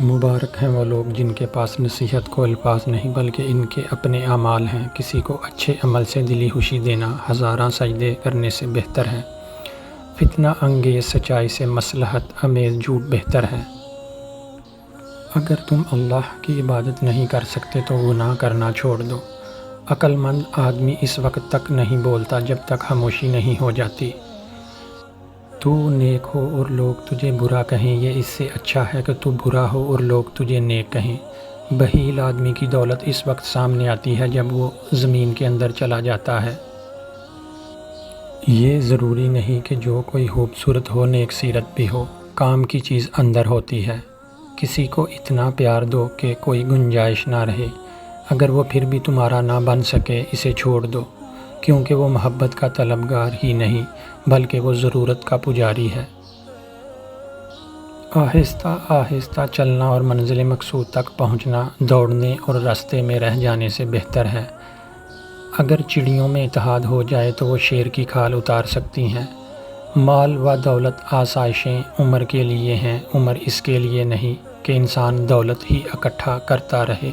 مبارک ہیں وہ لوگ جن کے پاس نصیحت کو الفاظ نہیں بلکہ ان کے اپنے اعمال ہیں۔ کسی کو اچھے عمل سے دلی خوشی دینا ہزاراں سجدے کرنے سے بہتر ہے۔ فتنہ انگیز سچائی سے مصلحت امیز جھوٹ بہتر ہے۔ اگر تم اللہ کی عبادت نہیں کر سکتے تو گناہ کرنا چھوڑ دو۔ عقل مند آدمی اس وقت تک نہیں بولتا جب تک خاموشی نہیں ہو جاتی۔ تو نیک ہو اور لوگ تجھے برا کہیں، یہ اس سے اچھا ہے کہ تو برا ہو اور لوگ تجھے نیک کہیں۔ بخیل آدمی کی دولت اس وقت سامنے آتی ہے جب وہ زمین کے اندر چلا جاتا ہے۔ یہ ضروری نہیں کہ جو کوئی خوبصورت ہو نیک سیرت بھی ہو، کام کی چیز اندر ہوتی ہے۔ کسی کو اتنا پیار دو کہ کوئی گنجائش نہ رہے۔ اگر وہ پھر بھی تمہارا نہ بن سکے اسے چھوڑ دو، کیونکہ وہ محبت کا طلبگار ہی نہیں بلکہ وہ ضرورت کا پجاری ہے۔ آہستہ آہستہ چلنا اور منزل مقصود تک پہنچنا دوڑنے اور راستے میں رہ جانے سے بہتر ہے۔ اگر چڑیوں میں اتحاد ہو جائے تو وہ شیر کی کھال اتار سکتی ہیں۔ مال و دولت آسائشیں عمر کے لیے ہیں، عمر اس کے لیے نہیں کہ انسان دولت ہی اکٹھا کرتا رہے۔